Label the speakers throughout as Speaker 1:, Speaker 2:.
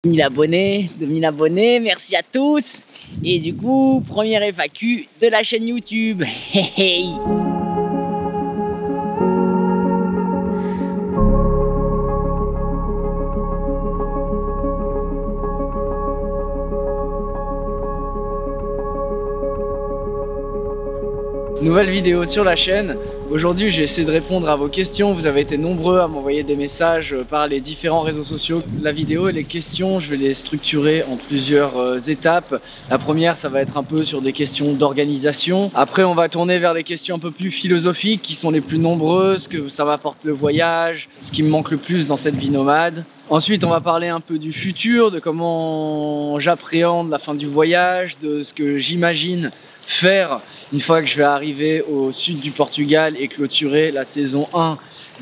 Speaker 1: 2000 abonnés, merci à tous. Et du coup, première FAQ de la chaîne YouTube. Hey, hey. Nouvelle vidéo sur la chaîne. Aujourd'hui, j'ai essayé de répondre à vos questions. Vous avez été nombreux à m'envoyer des messages par les différents réseaux sociaux. La vidéo et les questions, je vais les structurer en plusieurs étapes. La première, ça va être un peu sur des questions d'organisation. Après, on va tourner vers les questions un peu plus philosophiques qui sont les plus nombreuses, que ça m'apporte le voyage, ce qui me manque le plus dans cette vie nomade. Ensuite, on va parler un peu du futur, de comment j'appréhende la fin du voyage, de ce que j'imagine faire une fois que je vais arriver au sud du Portugal et clôturer la saison 1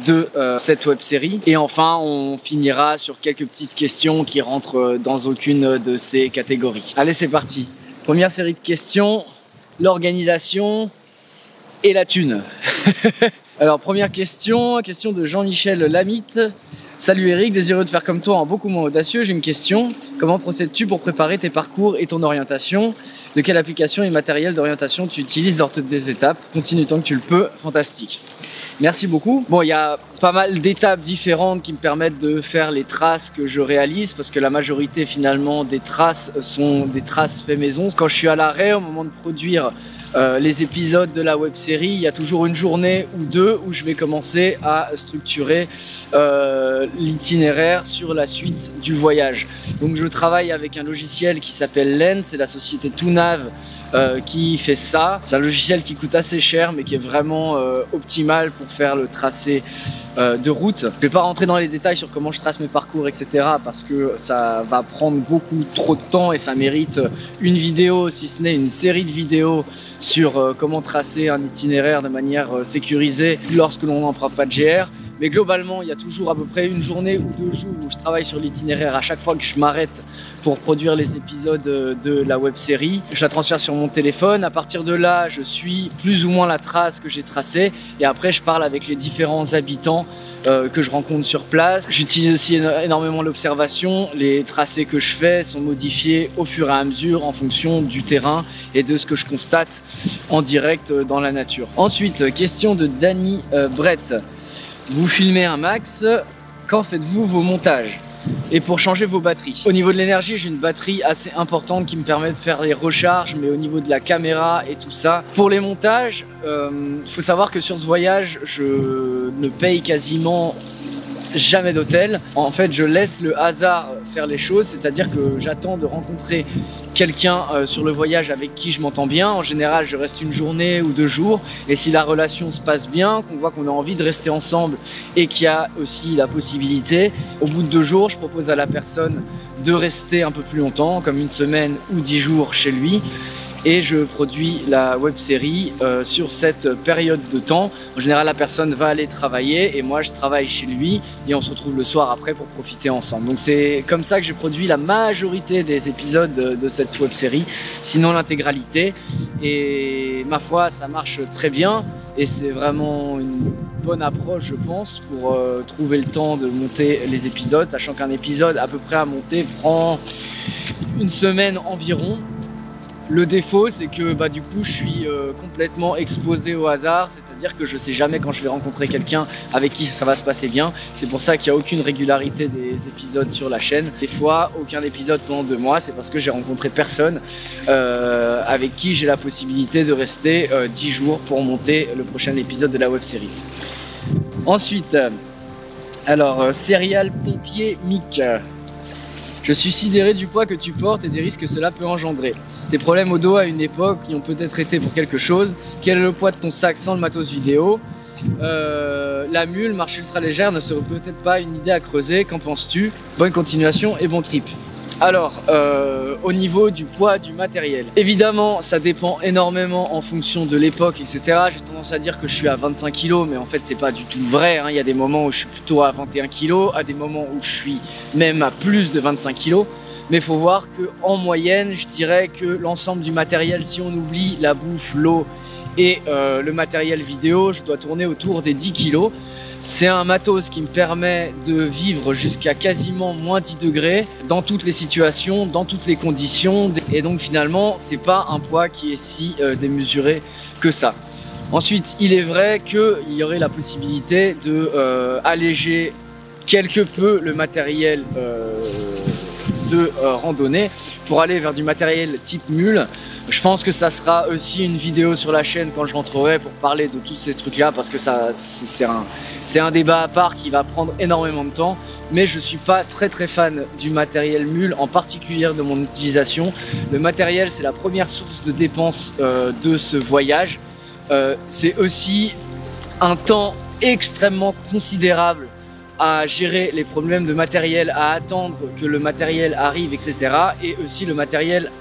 Speaker 1: de cette web série. Et enfin, on finira sur quelques petites questions qui rentrent dans aucune de ces catégories. Allez, c'est parti. Première série de questions, l'organisation et la thune. Alors, première question de Jean-Michel Lamitte. Salut Eric, désireux de faire comme toi en beaucoup moins audacieux, j'ai une question. Comment procèdes-tu pour préparer tes parcours et ton orientation? De quelle application et matériel d'orientation tu utilises lors de tes étapes? Continue tant que tu le peux, fantastique. Merci beaucoup. Bon, il y a pas mal d'étapes différentes qui me permettent de faire les traces que je réalise parce que la majorité finalement des traces sont des traces fait maison. Quand je suis à l'arrêt au moment de produire les épisodes de la web série, il y a toujours une journée ou deux où je vais commencer à structurer l'itinéraire sur la suite du voyage. Donc je travaille avec un logiciel qui s'appelle Lens, c'est la société Tounav qui fait ça. C'est un logiciel qui coûte assez cher mais qui est vraiment optimal pour faire le tracé de route. Je ne vais pas rentrer dans les détails sur comment je trace mes parcours, etc. parce que ça va prendre beaucoup trop de temps et ça mérite une vidéo, si ce n'est une série de vidéos sur comment tracer un itinéraire de manière sécurisée lorsque l'on n'emprunte pas de GR. Mais globalement, il y a toujours à peu près une journée ou 2 jours où je travaille sur l'itinéraire à chaque fois que je m'arrête pour produire les épisodes de la web série. Je la transfère sur mon téléphone. À partir de là, je suis plus ou moins la trace que j'ai tracée. Et après, je parle avec les différents habitants que je rencontre sur place. J'utilise aussi énormément l'observation. Les tracés que je fais sont modifiés au fur et à mesure en fonction du terrain et de ce que je constate en direct dans la nature. Ensuite, question de Danny Brett. Vous filmez un max, quand faites-vous vos montages? Et pour changer vos batteries. Au niveau de l'énergie, j'ai une batterie assez importante qui me permet de faire les recharges, mais au niveau de la caméra et tout ça. Pour les montages, faut savoir que sur ce voyage, je ne paye quasiment jamais d'hôtel. En fait, je laisse le hasard faire les choses, c'est-à-dire que j'attends de rencontrer quelqu'un sur le voyage avec qui je m'entends bien. En général, je reste une journée ou 2 jours et si la relation se passe bien, qu'on voit qu'on a envie de rester ensemble et qu'il y a aussi la possibilité, au bout de 2 jours, je propose à la personne de rester un peu plus longtemps, comme 1 semaine ou 10 jours chez lui. Et je produis la web série sur cette période de temps. En général, la personne va aller travailler et moi je travaille chez lui et on se retrouve le soir après pour profiter ensemble. Donc c'est comme ça que j'ai produit la majorité des épisodes de cette web série, sinon l'intégralité. Et ma foi, ça marche très bien et c'est vraiment une bonne approche, je pense, pour trouver le temps de monter les épisodes, sachant qu'un épisode à peu près à monter prend 1 semaine environ. Le défaut, c'est que du coup, je suis complètement exposé au hasard, c'est-à-dire que je ne sais jamais quand je vais rencontrer quelqu'un avec qui ça va se passer bien. C'est pour ça qu'il n'y a aucune régularité des épisodes sur la chaîne. Des fois, aucun épisode pendant 2 mois, c'est parce que j'ai rencontré personne avec qui j'ai la possibilité de rester 10 jours pour monter le prochain épisode de la web série. Ensuite, alors, Serial Pompier Mick. Je suis sidéré du poids que tu portes et des risques que cela peut engendrer. Tes problèmes au dos à une époque qui ont peut-être été pour quelque chose. Quel est le poids de ton sac sans le matos vidéo? La mule, marche ultra légère, ne serait peut-être pas une idée à creuser. Qu'en penses-tu? Bonne continuation et bon trip. Alors, au niveau du poids du matériel, évidemment, ça dépend énormément en fonction de l'époque, etc. J'ai tendance à dire que je suis à 25 kg, mais en fait, c'est pas du tout vrai. Il y a des moments où je suis plutôt à 21 kg, à des moments où je suis même à plus de 25 kg. Mais il faut voir qu'en moyenne, je dirais que l'ensemble du matériel, si on oublie la bouffe, l'eau et le matériel vidéo, je dois tourner autour des 10 kg. C'est un matos qui me permet de vivre jusqu'à quasiment moins 10 degrés dans toutes les situations, dans toutes les conditions. Et donc finalement, c'est pas un poids qui est si démesuré que ça. Ensuite, il est vrai qu'il y aurait la possibilité de alléger quelque peu le matériel de randonnée pour aller vers du matériel type mule. Je pense que ça sera aussi une vidéo sur la chaîne quand je rentrerai pour parler de tous ces trucs là, parce que c'est un débat à part qui va prendre énormément de temps. Mais je suis pas très fan du matériel mule, en particulier de mon utilisation. Le matériel, c'est la première source de dépenses de ce voyage. C'est aussi un temps extrêmement considérable à gérer les problèmes de matériel, à attendre que le matériel arrive, etc. Et aussi le matériel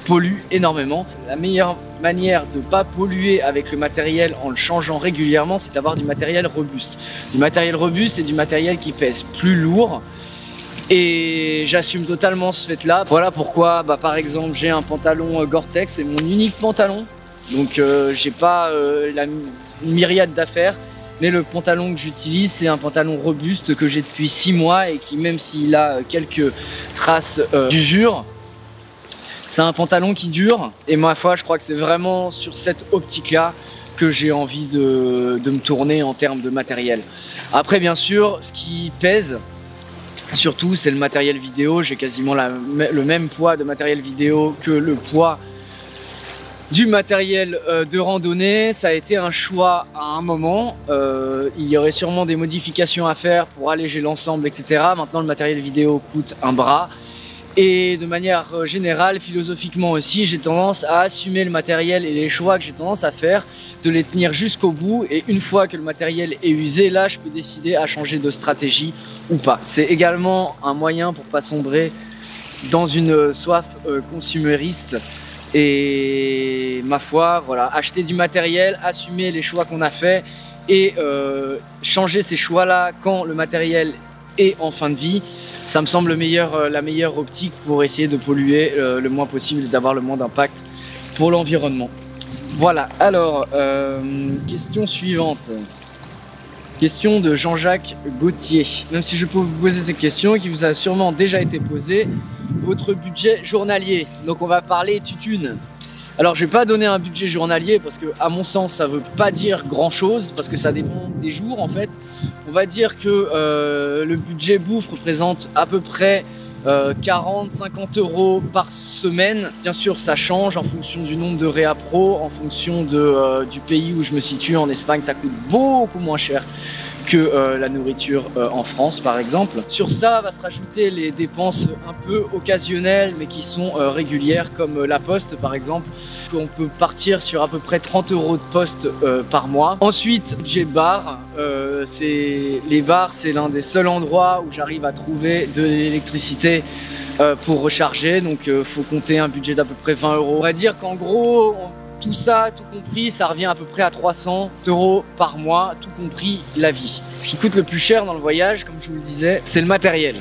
Speaker 1: pollue énormément. La meilleure manière de ne pas polluer avec le matériel en le changeant régulièrement, c'est d'avoir du matériel robuste. Du matériel robuste, c'est du matériel qui pèse plus lourd. Et j'assume totalement ce fait-là. Voilà pourquoi, par exemple, j'ai un pantalon Gore-Tex, c'est mon unique pantalon. Donc j'ai pas la myriade d'affaires. Mais le pantalon que j'utilise, c'est un pantalon robuste que j'ai depuis 6 mois et qui, même s'il a quelques traces d'usure, c'est un pantalon qui dure. Et ma foi, je crois que c'est vraiment sur cette optique-là que j'ai envie de me tourner en termes de matériel. Après, bien sûr, ce qui pèse, surtout, c'est le matériel vidéo. J'ai quasiment le même poids de matériel vidéo que le poids du matériel de randonnée. Ça a été un choix à un moment. Il y aurait sûrement des modifications à faire pour alléger l'ensemble, etc. Maintenant, le matériel vidéo coûte un bras. Et de manière générale, philosophiquement aussi, j'ai tendance à assumer le matériel et les choix que j'ai tendance à faire, de les tenir jusqu'au bout. Et une fois que le matériel est usé, là, je peux décider à changer de stratégie ou pas. C'est également un moyen pour pas sombrer dans une soif consumériste. Et ma foi, voilà, acheter du matériel, assumer les choix qu'on a fait et changer ces choix-là quand le matériel est en fin de vie, ça me semble la meilleure optique pour essayer de polluer le moins possible et d'avoir le moins d'impact pour l'environnement. Voilà, alors, question suivante. Question de Jean-Jacques Gauthier. Même si je peux vous poser cette question qui vous a sûrement déjà été posée, votre budget journalier. Donc on va parler tutune. Alors je vais pas donner un budget journalier parce que à mon sens ça veut pas dire grand chose parce que ça dépend des jours en fait. On va dire que le budget bouffe représente à peu près 40-50 € par semaine. Bien sûr ça change en fonction du nombre de réa pro, en fonction du pays où je me situe. En Espagne ça coûte beaucoup moins cher que la nourriture en France par exemple. Sur ça va se rajouter les dépenses un peu occasionnelles mais qui sont régulières comme la poste par exemple. On peut partir sur à peu près 30 € de poste par mois. Ensuite j'ai bar, les bars c'est l'un des seuls endroits où j'arrive à trouver de l'électricité pour recharger, donc faut compter un budget d'à peu près 20 €. On va dire qu'en gros tout ça, tout compris, ça revient à peu près à 300 € par mois, tout compris la vie. Ce qui coûte le plus cher dans le voyage, comme je vous le disais, c'est le matériel.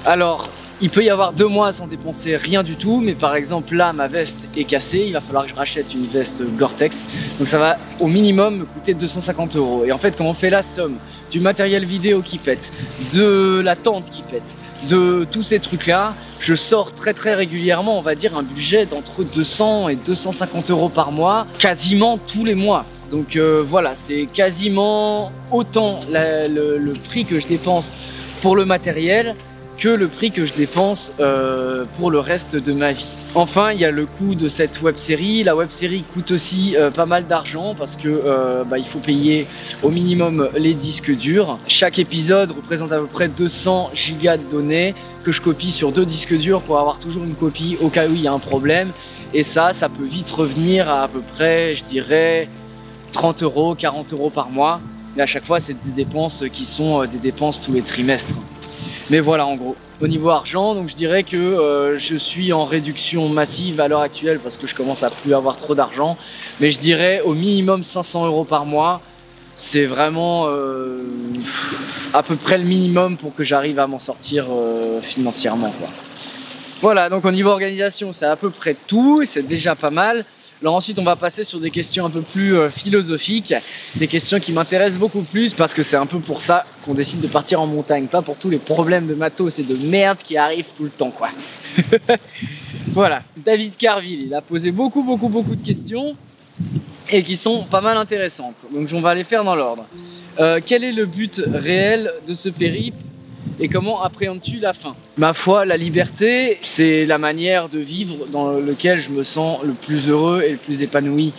Speaker 1: Alors, il peut y avoir 2 mois sans dépenser rien du tout, mais par exemple là, ma veste est cassée, il va falloir que je rachète une veste Gore-Tex, donc ça va au minimum me coûter 250 €. Et en fait, quand on fait la somme du matériel vidéo qui pète, de la tente qui pète, de tous ces trucs-là, je sors très régulièrement, on va dire, un budget d'entre 200 et 250 € par mois, quasiment tous les mois. Donc voilà, c'est quasiment autant le prix que je dépense pour le matériel que le prix que je dépense pour le reste de ma vie. Enfin, il y a le coût de cette web-série. La web-série coûte aussi pas mal d'argent parce que il faut payer au minimum les disques durs. Chaque épisode représente à peu près 200 gigas de données que je copie sur 2 disques durs pour avoir toujours une copie au cas où il y a un problème. Et ça peut vite revenir à peu près, je dirais, 30 €, 40 € par mois. Mais à chaque fois, c'est des dépenses qui sont des dépenses tous les trimestres. Mais voilà, en gros, au niveau argent, donc je dirais que je suis en réduction massive à l'heure actuelle parce que je commence à plus avoir trop d'argent. Mais je dirais au minimum 500 € par mois. C'est vraiment à peu près le minimum pour que j'arrive à m'en sortir financièrement, quoi. Voilà, donc au niveau organisation, c'est à peu près tout et c'est déjà pas mal. Alors ensuite on va passer sur des questions un peu plus philosophiques, des questions qui m'intéressent beaucoup plus parce que c'est un peu pour ça qu'on décide de partir en montagne, pas pour tous les problèmes de matos et de merde qui arrivent tout le temps quoi. Voilà, David Carville, il a posé beaucoup de questions et qui sont pas mal intéressantes, donc on va les faire dans l'ordre. Quel est le but réel de ce périple et comment appréhendes-tu la fin? Ma foi, la liberté, c'est la manière de vivre dans laquelle je me sens le plus heureux et le plus épanoui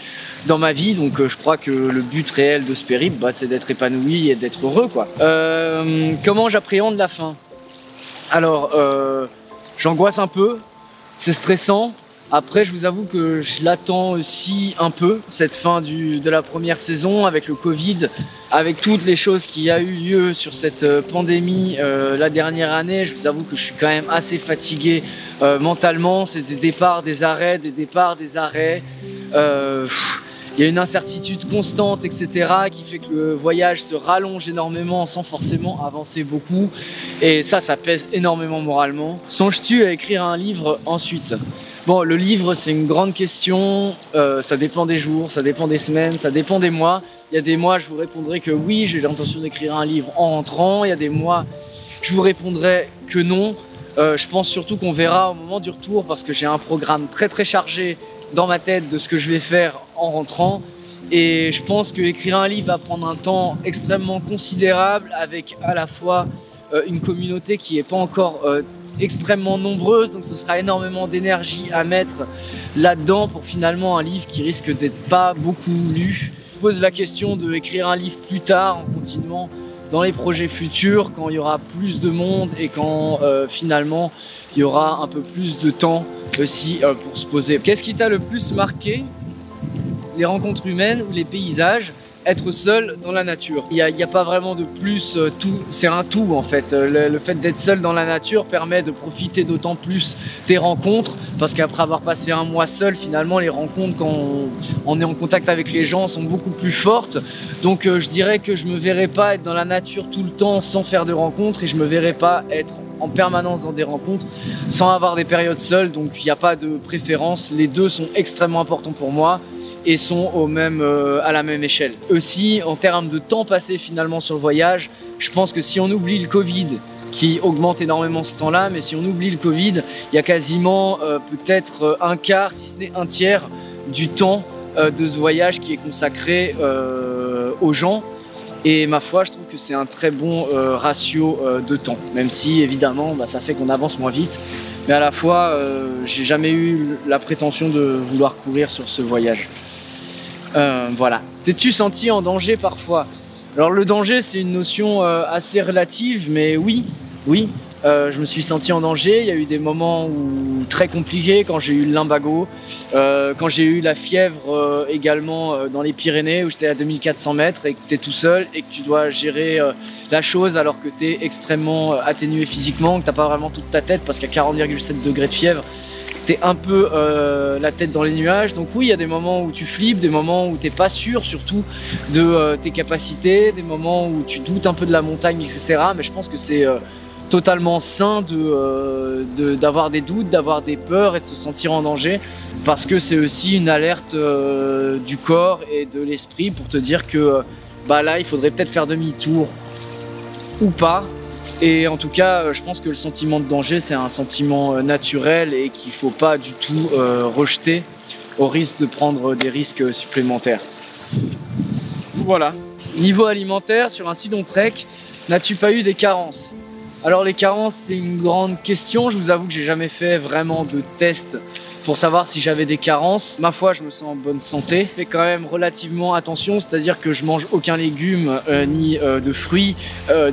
Speaker 1: dans ma vie. Donc je crois que le but réel de ce périple, c'est d'être épanoui et d'être heureux, quoi. Comment j'appréhende la fin? Alors, j'angoisse un peu, c'est stressant. Après, je vous avoue que je l'attends aussi un peu, cette fin de la première saison, avec le Covid, avec toutes les choses qui a eu lieu sur cette pandémie la dernière année. Je vous avoue que je suis quand même assez fatigué mentalement. C'est des départs, des arrêts, des départs, des arrêts. Il y a une incertitude constante, etc., qui fait que le voyage se rallonge énormément sans forcément avancer beaucoup. Et ça pèse énormément moralement. Songes-tu à écrire un livre ensuite? Bon, le livre, c'est une grande question, ça dépend des jours, ça dépend des semaines, ça dépend des mois. Il y a des mois, je vous répondrai que oui, j'ai l'intention d'écrire un livre en rentrant. Il y a des mois, je vous répondrai que non. Je pense surtout qu'on verra au moment du retour parce que j'ai un programme très chargé dans ma tête de ce que je vais faire en rentrant. Et je pense qu'écrire un livre va prendre un temps extrêmement considérable avec à la fois une communauté qui n'est pas encore extrêmement nombreuse, donc ce sera énormément d'énergie à mettre là-dedans pour finalement un livre qui risque d'être pas beaucoup lu. Je pose la question d'écrire un livre plus tard en continuant dans les projets futurs quand il y aura plus de monde et quand finalement il y aura un peu plus de temps aussi pour se poser. Qu'est-ce qui t'a le plus marqué? Les rencontres humaines ou les paysages? Être seul dans la nature. Il n'y a pas vraiment de plus, c'est un tout en fait. Le fait d'être seul dans la nature permet de profiter d'autant plus des rencontres parce qu'après avoir passé un mois seul, finalement les rencontres quand on est en contact avec les gens sont beaucoup plus fortes. Donc je dirais que je me verrais pas être dans la nature tout le temps sans faire de rencontres et je me verrais pas être en permanence dans des rencontres sans avoir des périodes seules. Donc il n'y a pas de préférence, les deux sont extrêmement importants pour moi et sont à la même échelle. Aussi, en termes de temps passé finalement sur le voyage, je pense que si on oublie le Covid, qui augmente énormément ce temps-là, mais si on oublie le Covid, il y a quasiment peut-être un quart, si ce n'est un tiers, du temps de ce voyage qui est consacré aux gens. Et ma foi, je trouve que c'est un très bon ratio de temps, même si évidemment ça fait qu'on avance moins vite. Mais à la fois, j'ai jamais eu la prétention de vouloir courir sur ce voyage. Voilà. T'es-tu senti en danger parfois? Alors le danger, c'est une notion assez relative, mais oui, je me suis senti en danger. Il y a eu des moments très compliqués quand j'ai eu le lumbago, quand j'ai eu la fièvre également dans les Pyrénées où j'étais à 2400 mètres et que tu es tout seul et que tu dois gérer la chose alors que tu es extrêmement atténué physiquement, que tu n'as pas vraiment toute ta tête parce qu'à 40,7 degrés de fièvre, tu es un peu la tête dans les nuages. Donc oui, il y a des moments où tu flippes, des moments où tu n'es pas sûr surtout de tes capacités, des moments où tu doutes un peu de la montagne, etc. Mais je pense que c'est totalement sain d'avoir des doutes, d'avoir des peurs et de se sentir en danger parce que c'est aussi une alerte du corps et de l'esprit pour te dire que là il faudrait peut-être faire demi-tour ou pas. Et en tout cas, je pense que le sentiment de danger, c'est un sentiment naturel et qu'il ne faut pas du tout rejeter au risque de prendre des risques supplémentaires. Voilà. Niveau alimentaire, sur un Sidon Trek, n'as-tu pas eu des carences? Alors les carences, c'est une grande question. Je vous avoue que j'ai jamais fait vraiment de test pour savoir si j'avais des carences. Ma foi, je me sens en bonne santé. Je fais quand même relativement attention, c'est-à-dire que je mange aucun légume ni de fruits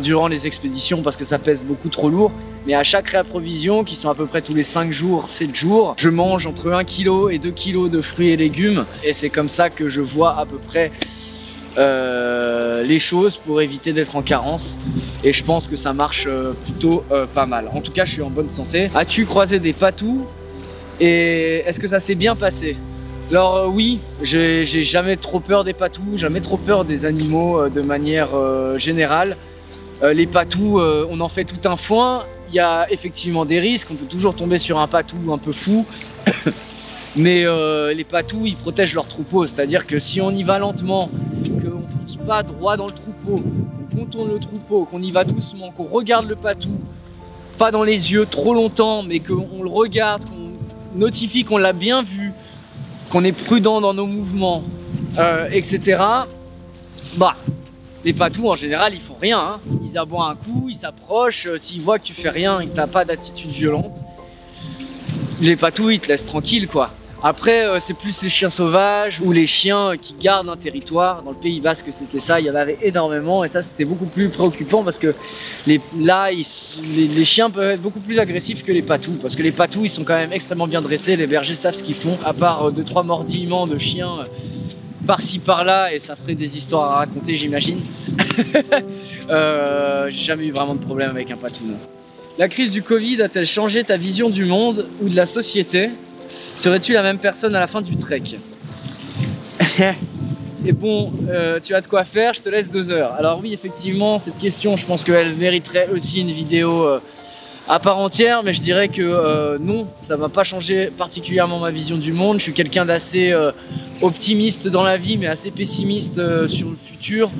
Speaker 1: durant les expéditions parce que ça pèse beaucoup trop lourd. Mais à chaque réapprovision, qui sont à peu près tous les 5 jours, 7 jours, je mange entre 1 kg et 2 kg de fruits et légumes. Et c'est comme ça que je vois à peu près les choses pour éviter d'être en carence. Et je pense que ça marche plutôt pas mal. En tout cas, je suis en bonne santé. As-tu croisé des patous? Et est-ce que ça s'est bien passé? Alors oui, j'ai jamais trop peur des patous, jamais trop peur des animaux de manière générale. Les patous, on en fait tout un foin. Il y a effectivement des risques, on peut toujours tomber sur un patou un peu fou. Mais les patous, ils protègent leur troupeau, c'est-à-dire que si on y va lentement, qu'on fonce pas droit dans le troupeau, qu'on contourne le troupeau, qu'on y va doucement, qu'on regarde le patou, pas dans les yeux trop longtemps, mais qu'on le regarde, qu'on notifie qu'on l'a bien vu, qu'on est prudent dans nos mouvements, etc. Bah, les patous en général ils font rien, hein. Ils aboient un coup, ils s'approchent, s'ils voient que tu fais rien et que t'as pas d'attitude violente, les patous ils te laissent tranquille quoi. Après c'est plus les chiens sauvages ou les chiens qui gardent un territoire. Dans le Pays Basque c'était ça, il y en avait énormément et ça c'était beaucoup plus préoccupant parce que les chiens peuvent être beaucoup plus agressifs que les patous parce que les patous ils sont quand même extrêmement bien dressés, les bergers savent ce qu'ils font, à part 2-3 mordillements de chiens par-ci par-là et ça ferait des histoires à raconter j'imagine. J'ai jamais eu vraiment de problème avec un patou. Non. La crise du Covid a-t-elle changé ta vision du monde ou de la société? Serais-tu la même personne à la fin du trek? Et bon, tu as de quoi faire, je te laisse 2 heures. Alors oui, effectivement, cette question, je pense qu'elle mériterait aussi une vidéo à part entière, mais je dirais que non, ça va pas changer particulièrement ma vision du monde. Je suis quelqu'un d'assez optimiste dans la vie, mais assez pessimiste sur le futur.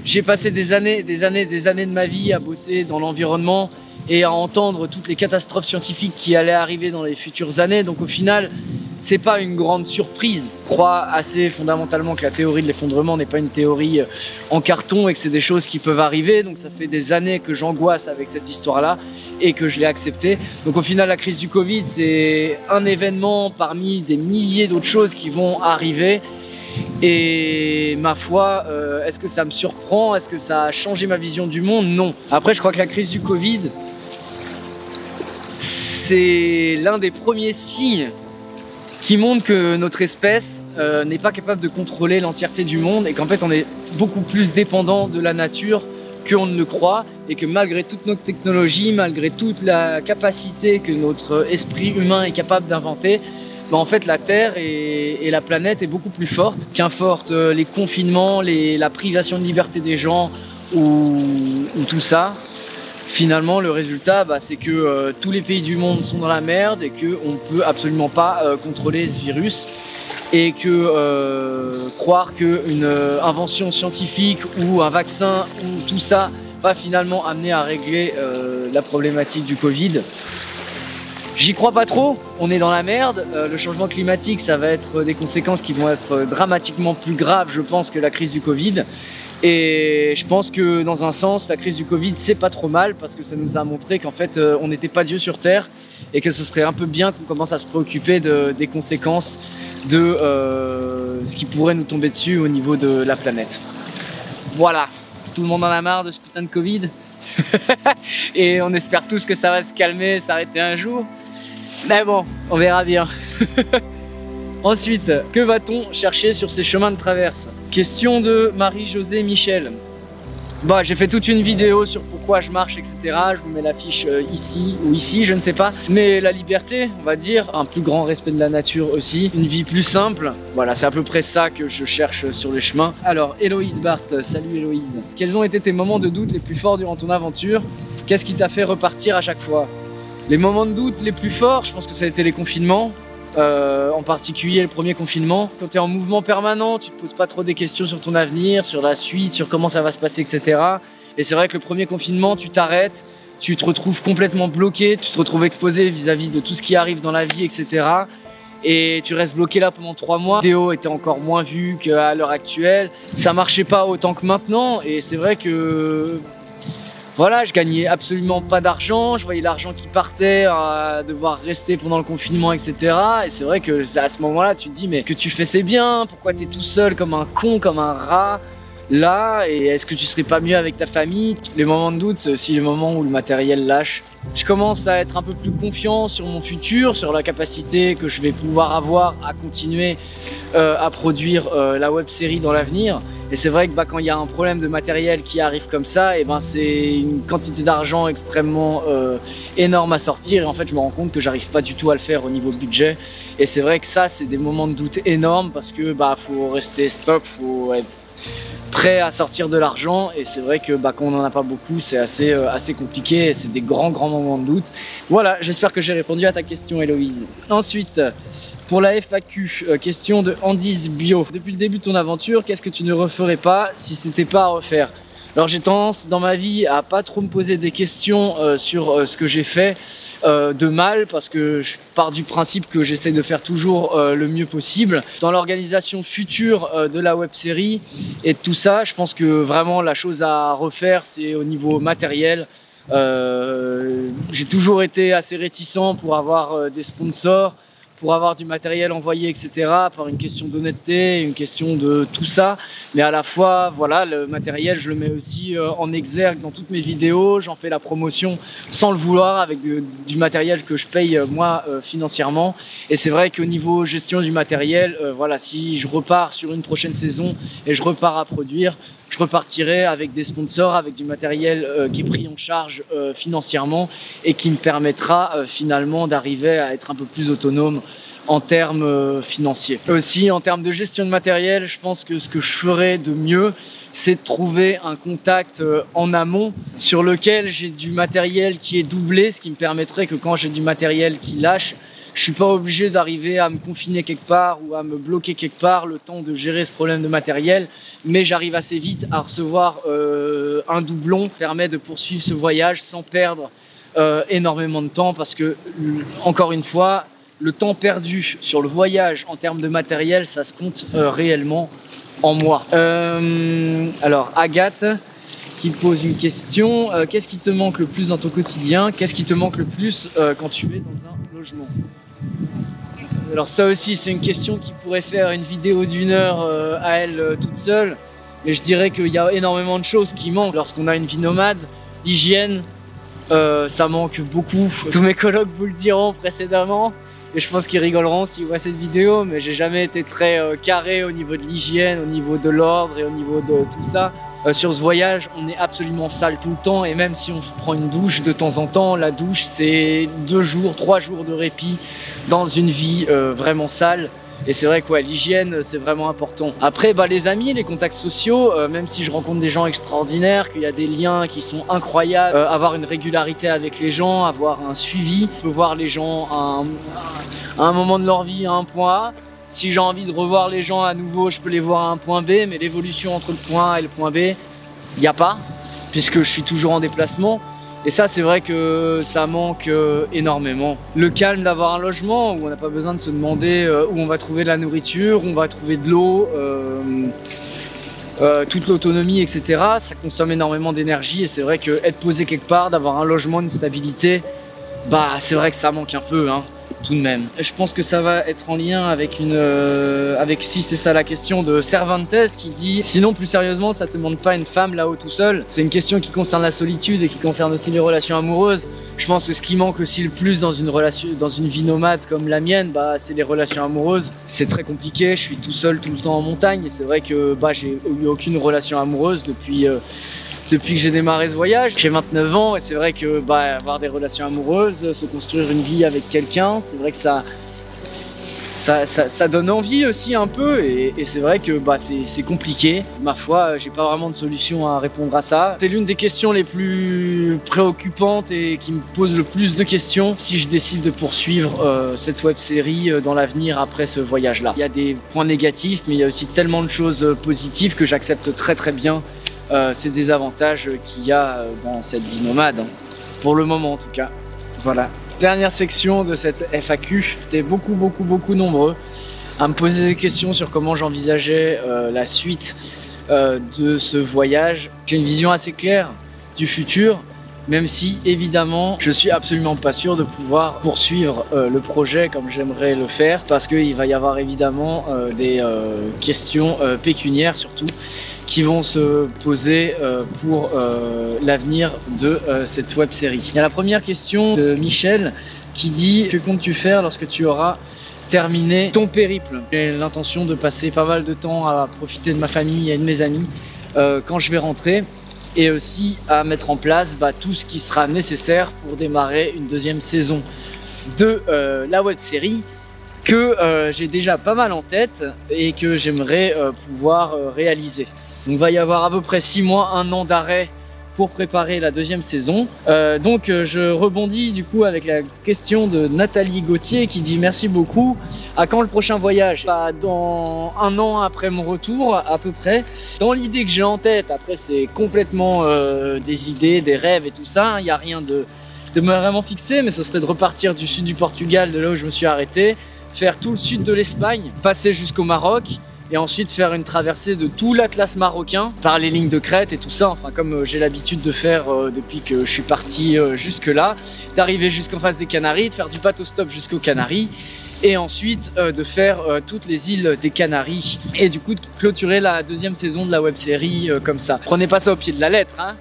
Speaker 1: J'ai passé des années de ma vie à bosser dans l'environnement et à entendre toutes les catastrophes scientifiques qui allaient arriver dans les futures années. Donc au final, c'est pas une grande surprise. Je crois assez fondamentalement que la théorie de l'effondrement n'est pas une théorie en carton et que c'est des choses qui peuvent arriver. Donc ça fait des années que j'angoisse avec cette histoire-là et que je l'ai acceptée. Donc au final, la crise du Covid, c'est un événement parmi des milliers d'autres choses qui vont arriver. Et ma foi, est-ce que ça me surprend? Est-ce que ça a changé ma vision du monde? Non. Après, je crois que la crise du Covid, c'est l'un des premiers signes qui montre que notre espèce n'est pas capable de contrôler l'entièreté du monde et qu'en fait on est beaucoup plus dépendant de la nature qu'on ne le croit et que malgré toute notre technologie, malgré toute la capacité que notre esprit humain est capable d'inventer, bah en fait la Terre et la planète est beaucoup plus forte qu'importe les confinements, la privation de liberté des gens ou tout ça. Finalement, le résultat, bah, c'est que tous les pays du monde sont dans la merde et qu'on ne peut absolument pas contrôler ce virus. Et que croire qu'une invention scientifique ou un vaccin ou tout ça va finalement amener à régler la problématique du Covid, j'y crois pas trop. On est dans la merde. Le changement climatique, ça va être des conséquences qui vont être dramatiquement plus graves, je pense, que la crise du Covid. Et je pense que dans un sens, la crise du Covid, c'est pas trop mal parce que ça nous a montré qu'en fait, on n'était pas Dieu sur Terre et que ce serait un peu bien qu'on commence à se préoccuper des conséquences de ce qui pourrait nous tomber dessus au niveau de la planète. Voilà, tout le monde en a marre de ce putain de Covid et on espère tous que ça va se calmer, s'arrêter un jour. Mais bon, on verra bien. Ensuite, que va-t-on chercher sur ces chemins de traverse? Question de Marie-Josée Michel. Bon, j'ai fait toute une vidéo sur pourquoi je marche, etc. Je vous mets l'affiche ici ou ici, je ne sais pas. Mais la liberté, on va dire, un plus grand respect de la nature aussi, une vie plus simple. Voilà, c'est à peu près ça que je cherche sur les chemins. Alors, Héloïse Barthes, salut Héloïse. Quels ont été tes moments de doute les plus forts durant ton aventure? Qu'est-ce qui t'a fait repartir à chaque fois? Les moments de doute les plus forts, je pense que ça a été les confinements. En particulier le premier confinement. Quand tu es en mouvement permanent, tu te poses pas trop des questions sur ton avenir, sur la suite, sur comment ça va se passer, etc. Et c'est vrai que le premier confinement, tu t'arrêtes, tu te retrouves complètement bloqué, tu te retrouves exposé vis-à-vis de tout ce qui arrive dans la vie, etc. Et tu restes bloqué là pendant 3 mois. La vidéo était encore moins vue qu'à l'heure actuelle. Ça marchait pas autant que maintenant et c'est vrai que voilà, je gagnais absolument pas d'argent, je voyais l'argent qui partait à devoir rester pendant le confinement, etc. Et c'est vrai que à ce moment-là, tu te dis, mais que tu fais c'est bien, pourquoi tu es tout seul comme un con, comme un rat là, et est-ce que tu serais pas mieux avec ta famille? Les moments de doute, c'est aussi le moment où le matériel lâche. Je commence à être un peu plus confiant sur mon futur, sur la capacité que je vais pouvoir avoir à continuer à produire la web série dans l'avenir. Et c'est vrai que quand il y a un problème de matériel qui arrive comme ça, et c'est une quantité d'argent extrêmement énorme à sortir. Et en fait, je me rends compte que j'arrive pas du tout à le faire au niveau budget. Et c'est vrai que ça, c'est des moments de doute énormes parce que faut rester stop, faut être prêts à sortir de l'argent, et c'est vrai que quand on n'en a pas beaucoup, c'est assez compliqué et c'est des grands moments de doute. Voilà, j'espère que j'ai répondu à ta question, Héloïse. Ensuite, pour la FAQ, question de Andis Bio. Depuis le début de ton aventure, qu'est-ce que tu ne referais pas si c'était pas à refaire? Alors j'ai tendance dans ma vie à pas trop me poser des questions sur ce que j'ai fait de mal, parce que je pars du principe que j'essaie de faire toujours le mieux possible. Dans l'organisation future de la web série et de tout ça, je pense que vraiment la chose à refaire, c'est au niveau matériel. J'ai toujours été assez réticent pour avoir des sponsors, pour avoir du matériel envoyé, etc. par une question d'honnêteté, une question de tout ça. Mais à la fois, voilà, le matériel, je le mets aussi en exergue dans toutes mes vidéos. J'en fais la promotion sans le vouloir, avec du matériel que je paye moi financièrement. Et c'est vrai qu'au niveau gestion du matériel, voilà, si je repars sur une prochaine saison et je repars à produire, je repartirai avec des sponsors, avec du matériel qui est pris en charge financièrement et qui me permettra finalement d'arriver à être un peu plus autonome en termes financiers. Aussi, en termes de gestion de matériel, je pense que ce que je ferais de mieux, c'est de trouver un contact en amont sur lequel j'ai du matériel qui est doublé, ce qui me permettrait que quand j'ai du matériel qui lâche, je suis pas obligé d'arriver à me confiner quelque part ou à me bloquer quelque part le temps de gérer ce problème de matériel, mais j'arrive assez vite à recevoir un doublon qui permet de poursuivre ce voyage sans perdre énormément de temps, parce que, encore une fois, le temps perdu sur le voyage en termes de matériel, ça se compte réellement en mois. Alors, Agathe qui pose une question. Qu'est-ce qui te manque le plus dans ton quotidien? Qu'est-ce qui te manque le plus quand tu es dans un logement? Alors ça aussi, c'est une question qui pourrait faire une vidéo d'1 heure à elle toute seule. Mais je dirais qu'il y a énormément de choses qui manquent lorsqu'on a une vie nomade. L'hygiène, ça manque beaucoup. Tous mes colocs vous le diront précédemment. Et je pense qu'ils rigoleront s'ils voient cette vidéo, mais j'ai jamais été très carré au niveau de l'hygiène, au niveau de l'ordre et au niveau de tout ça. Sur ce voyage, on est absolument sale tout le temps, et même si on prend une douche de temps en temps, la douche c'est 2 jours, 3 jours de répit dans une vie vraiment sale. Et c'est vrai que ouais, l'hygiène c'est vraiment important. Après les amis, les contacts sociaux, même si je rencontre des gens extraordinaires, qu'il y a des liens qui sont incroyables, avoir une régularité avec les gens, avoir un suivi, je peux voir les gens à un moment de leur vie à un point A. Si j'ai envie de revoir les gens à nouveau, je peux les voir à un point B, mais l'évolution entre le point A et le point B, il n'y a pas, puisque je suis toujours en déplacement. Et ça, c'est vrai que ça manque énormément. Le calme d'avoir un logement où on n'a pas besoin de se demander où on va trouver de la nourriture, où on va trouver de l'eau, toute l'autonomie, etc. Ça consomme énormément d'énergie, et c'est vrai que être posé quelque part, d'avoir un logement, une stabilité, c'est vrai que ça manque un peu, hein, tout de même. Et je pense que ça va être en lien avec si c'est ça la question, de Cervantes qui dit: sinon plus sérieusement, ça te demande pas une femme là-haut tout seul. C'est une question qui concerne la solitude et qui concerne aussi les relations amoureuses. Je pense que ce qui manque aussi le plus dans une relation, dans une vie nomade comme la mienne, c'est les relations amoureuses. C'est très compliqué, je suis tout seul tout le temps en montagne, et c'est vrai que j'ai eu aucune relation amoureuse depuis que j'ai démarré ce voyage. J'ai 29 ans, et c'est vrai que avoir des relations amoureuses, se construire une vie avec quelqu'un, c'est vrai que ça donne envie aussi un peu, et c'est vrai que c'est compliqué. Ma foi, j'ai pas vraiment de solution à répondre à ça. C'est l'une des questions les plus préoccupantes et qui me pose le plus de questions si je décide de poursuivre cette web série dans l'avenir après ce voyage là. Il y a des points négatifs, mais il y a aussi tellement de choses positives que j'accepte très bien ces désavantages qu'il y a dans cette vie nomade, hein. Pour le moment en tout cas. Voilà. Dernière section de cette FAQ. J'étais beaucoup nombreux à me poser des questions sur comment j'envisageais la suite de ce voyage. J'ai une vision assez claire du futur, même si évidemment je suis absolument pas sûr de pouvoir poursuivre le projet comme j'aimerais le faire, parce qu'il va y avoir évidemment des questions pécuniaires surtout qui vont se poser pour l'avenir de cette web série. Il y a la première question de Michel qui dit: que comptes-tu faire lorsque tu auras terminé ton périple? J'ai l'intention de passer pas mal de temps à profiter de ma famille et de mes amis quand je vais rentrer, et aussi à mettre en place tout ce qui sera nécessaire pour démarrer une deuxième saison de la web série que j'ai déjà pas mal en tête et que j'aimerais pouvoir réaliser. Donc il va y avoir à peu près 6 mois, 1 an d'arrêt pour préparer la deuxième saison. Je rebondis du coup avec la question de Nathalie Gauthier qui dit merci beaucoup. À quand le prochain voyage? Dans 1 an après mon retour à peu près. Dans l'idée que j'ai en tête, après c'est complètement des idées, des rêves et tout ça. Il n'y a rien de vraiment fixé, mais ça serait de repartir du sud du Portugal, de là où je me suis arrêté, faire tout le sud de l'Espagne, passer jusqu'au Maroc, et ensuite faire une traversée de tout l'Atlas marocain par les lignes de crête et tout ça, enfin comme j'ai l'habitude de faire depuis que je suis parti jusque là, d'arriver jusqu'en face des Canaries, de faire du bateau stop jusqu'aux Canaries et ensuite de faire toutes les îles des Canaries et du coup de clôturer la deuxième saison de la web série comme ça. Prenez pas ça au pied de la lettre, hein.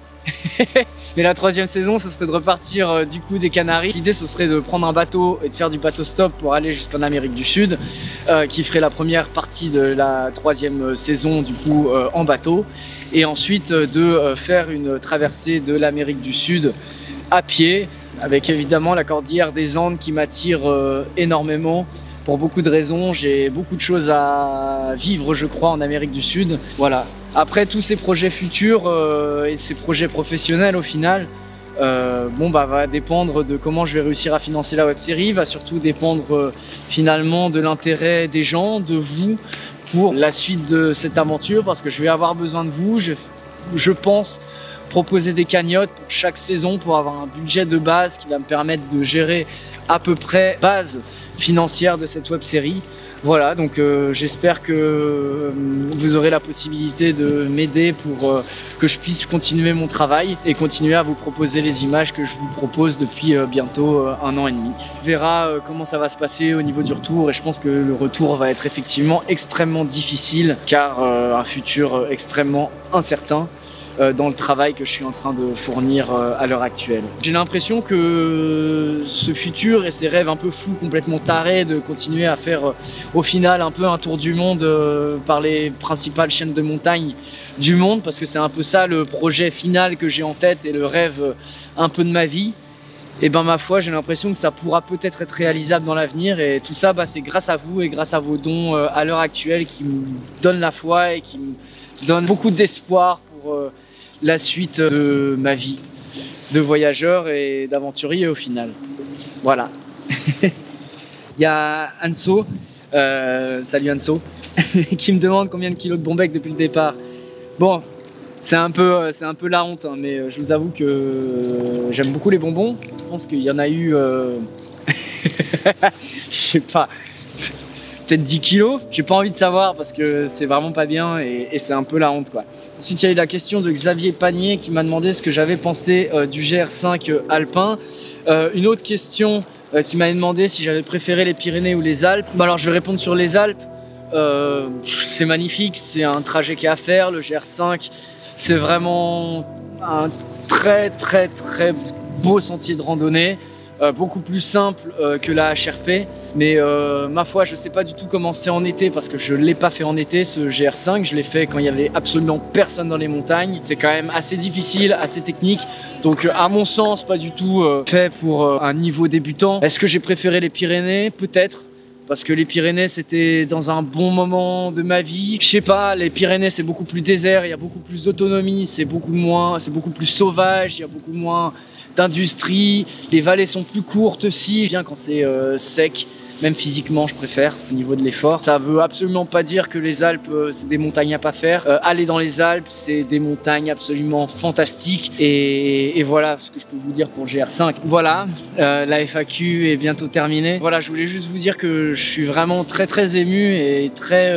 Speaker 1: Mais la troisième saison, ce serait de repartir du coup des Canaries. L'idée, ce serait de prendre un bateau et de faire du bateau stop pour aller jusqu'en Amérique du Sud, qui ferait la première partie de la troisième saison du coup en bateau. Et ensuite de faire une traversée de l'Amérique du Sud à pied, avec évidemment la cordillère des Andes qui m'attire énormément. Pour beaucoup de raisons, j'ai beaucoup de choses à vivre, je crois, en Amérique du Sud. Voilà. Après tous ces projets futurs et ces projets professionnels au final, va dépendre de comment je vais réussir à financer la web série, va surtout dépendre finalement de l'intérêt des gens, de vous, pour la suite de cette aventure, parce que je vais avoir besoin de vous. Je pense proposer des cagnottes pour chaque saison pour avoir un budget de base qui va me permettre de gérer à peu près base financière de cette web série. Voilà, donc j'espère que vous aurez la possibilité de m'aider pour que je puisse continuer mon travail et continuer à vous proposer les images que je vous propose depuis bientôt 1 an et demi. On verra comment ça va se passer au niveau du retour et je pense que le retour va être effectivement extrêmement difficile car un futur extrêmement incertain dans le travail que je suis en train de fournir à l'heure actuelle. J'ai l'impression que ce futur et ces rêves un peu fous, complètement tarés, de continuer à faire au final un peu un tour du monde par les principales chaînes de montagne du monde, parce que c'est un peu ça le projet final que j'ai en tête et le rêve un peu de ma vie. Et ben ma foi, j'ai l'impression que ça pourra peut-être être réalisable dans l'avenir et tout ça c'est grâce à vous et grâce à vos dons à l'heure actuelle qui me donnent la foi et qui me donnent beaucoup d'espoir pour la suite de ma vie de voyageur et d'aventurier au final. Voilà. Il y a Anso, salut Anso, qui me demande combien de kilos de Bombec depuis le départ. Bon, c'est un peu la honte, hein, mais je vous avoue que j'aime beaucoup les bonbons. Je pense qu'il y en a eu, je sais pas, peut-être 10 kilos. J'ai pas envie de savoir parce que c'est vraiment pas bien et c'est un peu la honte quoi. Ensuite il y a eu la question de Xavier Panier qui m'a demandé ce que j'avais pensé du GR5 alpin. Une autre question qui m'a demandé si j'avais préféré les Pyrénées ou les Alpes. Alors je vais répondre sur les Alpes. C'est magnifique, c'est un trajet qu'il y a à faire. Le GR5 c'est vraiment un très beau sentier de randonnée. Beaucoup plus simple que la HRP, mais ma foi je sais pas du tout comment c'est en été parce que je l'ai pas fait en été ce GR5, je l'ai fait quand il y avait absolument personne dans les montagnes. C'est quand même assez difficile, assez technique, donc à mon sens pas du tout fait pour un niveau débutant. Est-ce que j'ai préféré les Pyrénées? Peut-être, parce que les Pyrénées c'était dans un bon moment de ma vie. Je sais pas, les Pyrénées c'est beaucoup plus désert, il y a beaucoup plus d'autonomie, c'est beaucoup plus sauvage, il y a beaucoup moins d'industrie, les vallées sont plus courtes aussi, bien quand c'est sec, même physiquement je préfère au niveau de l'effort. Ça veut absolument pas dire que les Alpes c'est des montagnes à pas faire. Aller dans les Alpes c'est des montagnes absolument fantastiques et voilà ce que je peux vous dire pour GR5. Voilà, la FAQ est bientôt terminée. Voilà, je voulais juste vous dire que je suis vraiment très ému et très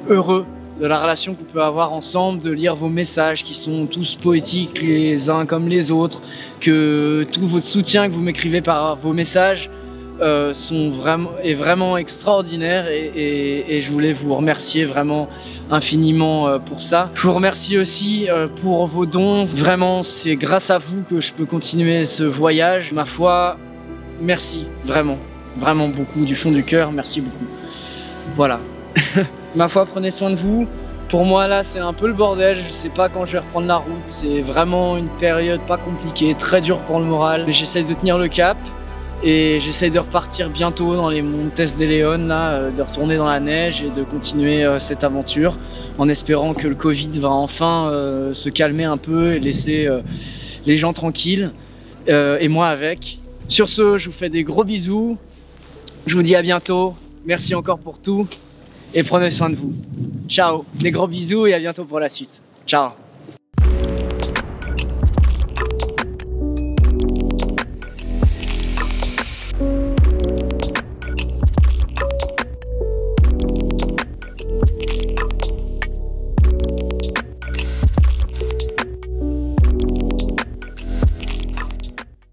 Speaker 1: heureux de la relation qu'on peut avoir ensemble, de lire vos messages qui sont tous poétiques les uns comme les autres, que tout votre soutien que vous m'écrivez par vos messages est vraiment extraordinaire et je voulais vous remercier vraiment infiniment pour ça. Je vous remercie aussi pour vos dons, vraiment c'est grâce à vous que je peux continuer ce voyage. Ma foi, merci vraiment beaucoup du fond du cœur, merci beaucoup. Voilà. Ma foi, prenez soin de vous. Pour moi là c'est un peu le bordel, je sais pas quand je vais reprendre la route, c'est vraiment une période pas compliquée, très dure pour le moral. J'essaie de tenir le cap Et j'essaye de repartir bientôt dans les Montes de León, là, de retourner dans la neige et de continuer cette aventure en espérant que le Covid va enfin se calmer un peu et laisser les gens tranquilles et moi avec. Sur ce, je vous fais des gros bisous, je vous dis à bientôt, merci encore pour tout et prenez soin de vous. Ciao, des gros bisous et à bientôt pour la suite. Ciao.